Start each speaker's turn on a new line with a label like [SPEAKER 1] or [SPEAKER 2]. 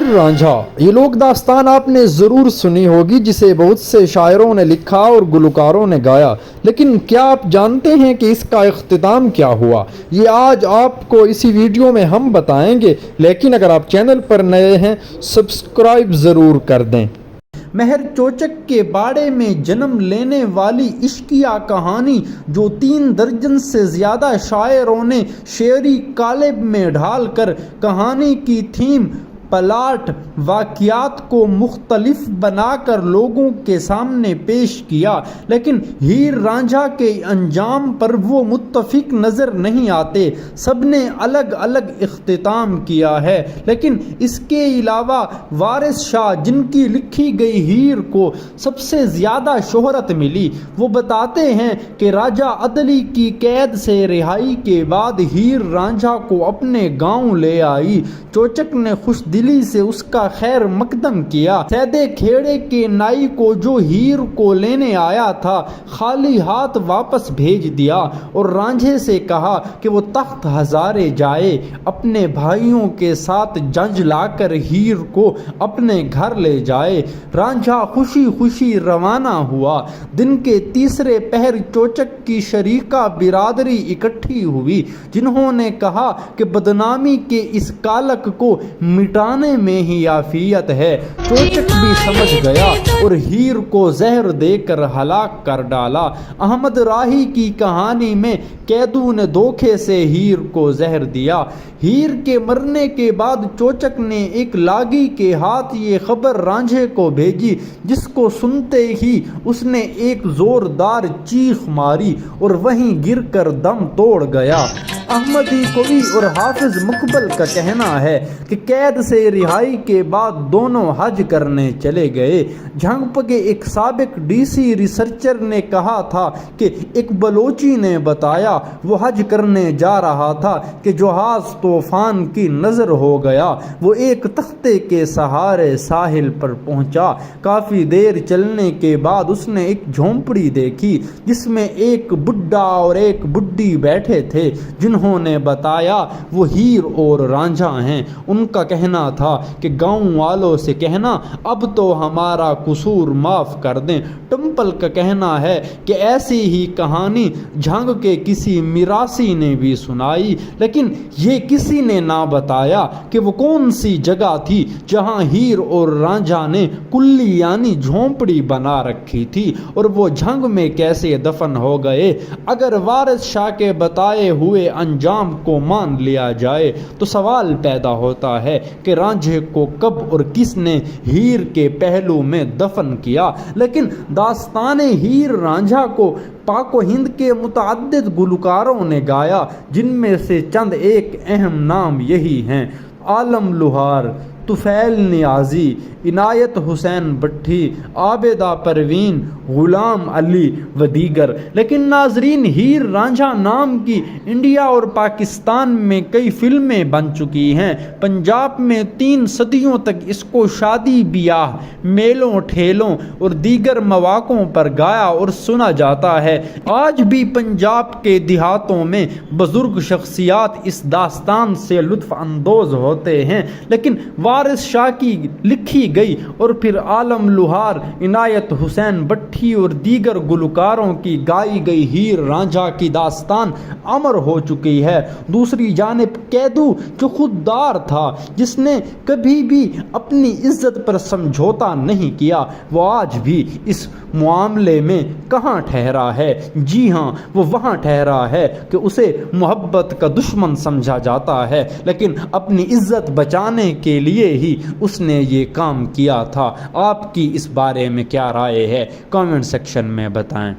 [SPEAKER 1] हीर रांझा, ये लोक दास्तान आपने ज़रूर सुनी होगी, जिसे बहुत से शायरों ने लिखा और गुलकारों ने गाया। लेकिन क्या आप जानते हैं कि इसका इख्तिताम क्या हुआ? ये आज आपको इसी वीडियो में हम बताएंगे। लेकिन अगर आप चैनल पर नए हैं, सब्सक्राइब ज़रूर कर दें। महर चोचक के बाड़े में जन्म लेने वाली इश्किया कहानी, जो 3 दर्जन से ज़्यादा शायरों ने शेरी कालिब में ढालकर कहानी की थीम, प्लाट, वाक़ियात को मुख्तलिफ बनाकर लोगों के सामने पेश किया। लेकिन हीर रांझा के अंजाम पर वो मुत्तफिक नज़र नहीं आते। सब ने अलग अलग इख्तिताम किया है। लेकिन इसके अलावा वारिस शाह, जिनकी लिखी गई हीर को सबसे ज़्यादा शोहरत मिली, वो बताते हैं कि राजा अदली की कैद से रिहाई के बाद हीर रांझा को अपने गांव ले आई। चोचक ने खुश दिली से उसका खैर मकदम किया। सैदे खेड़े के नाई को, जो हीर को लेने आया था, खाली हाथ वापस भेज दिया और रांझे से कहा कि वो तख्त हजारे जाए, अपने भाइयों के साथ जंज लाकर हीर को अपने घर ले जाए। रांझा खुशी खुशी रवाना हुआ। दिन के तीसरे पहर चोचक की शरीका बिरादरी इकट्ठी हुई, जिन्होंने कहा कि बदनामी के इस कालक को मिटाने में ही आफियत है। चोचक भी समझ गया और हीर को जहर देकर हलाक कर डाला। अहमद राही की कहानी में कैदू ने धोखे से हीर को जहर दिया। हीर के मरने के बाद चोचक ने एक लागी के हाथ ये खबर रांझे को भेजी, जिसको सुनते ही उसने एक जोरदार चीख मारी और वहीं गिरकर दम तोड़ गया। अहमदी कवि और हाफिज मुकबल का कहना है कि कैद से रिहाई के बाद दोनों हज करने चले गए। झंग के एक साबिक डीसी रिसर्चर ने कहा था कि एक बलोची ने बताया वो हज करने जा रहा था कि जहाज तूफान की नज़र हो गया। वो एक तख्ते के सहारे साहिल पर पहुंचा। काफ़ी देर चलने के बाद उसने एक झोंपड़ी देखी, जिसमें एक बुढ़ा और एक बुढ़ी बैठे थे, जिन्होंने बताया वो हीर और रांझा हैं। उनका कहना था कि गांव वालों से कहना अब तो हमारा कसूर माफ़ कर दें। टम्पल का कहना है कि ऐसी ही कहानी झंग के किसी मिरासी ने भी सुनाई, लेकिन ये किसी ने ना बताया कि वो कौन सी जगह थी जहां हीर और रांझा ने कुल्ली यानी झोंपड़ी बना रखी थी और वो झंग में कैसे दफन हो गए। अगर वारिस शाह के बताए हुए अंजाम को मान लिया जाए तो सवाल पैदा होता है कि रांझे को कब और किसने हीर के पहलू में दफन किया। लेकिन दास्ताने हीर रांझा को पाक व हिंद के मुतअद्दिद गुलकारों ने गाया, जिनमें से चंद एक अहम नाम यही हैं: आलम लुहार, तुफैल नियाजी, इनायत हुसैन भट्टी, आबेदा परवीन, गुलाम अली व दीगर। लेकिन नाजरीन, हीर रांझा नाम की इंडिया और पाकिस्तान में कई फिल्में बन चुकी हैं। पंजाब में 3 सदियों तक इसको शादी ब्याह, मेलों ठेलों और दीगर मौक़ों पर गाया और सुना जाता है। आज भी पंजाब के देहातों में बुजुर्ग शख्सियात इस दास्तान से लुत्फ़ अंदोज़ होते हैं। लेकिन वारिस शाह की लिखी गई और फिर आलम लुहार, इनायत हुसैन भट्टी और दीगर गुलकारों की गाई गई हीर रांझा की दास्तान अमर हो चुकी है। दूसरी जानिब कैदू, जो खुददार था, जिसने कभी भी अपनी इज्जत पर समझौता नहीं किया, वो आज भी इस मामले में कहाँ ठहरा है? जी हाँ, वो वहाँ ठहरा है कि उसे मोहब्बत का दुश्मन समझा जाता है, लेकिन अपनी इज्जत बचाने के लिए ही उसने ये काम किया था। आपकी इस बारे में क्या राय है? कमेंट सेक्शन में बताएं।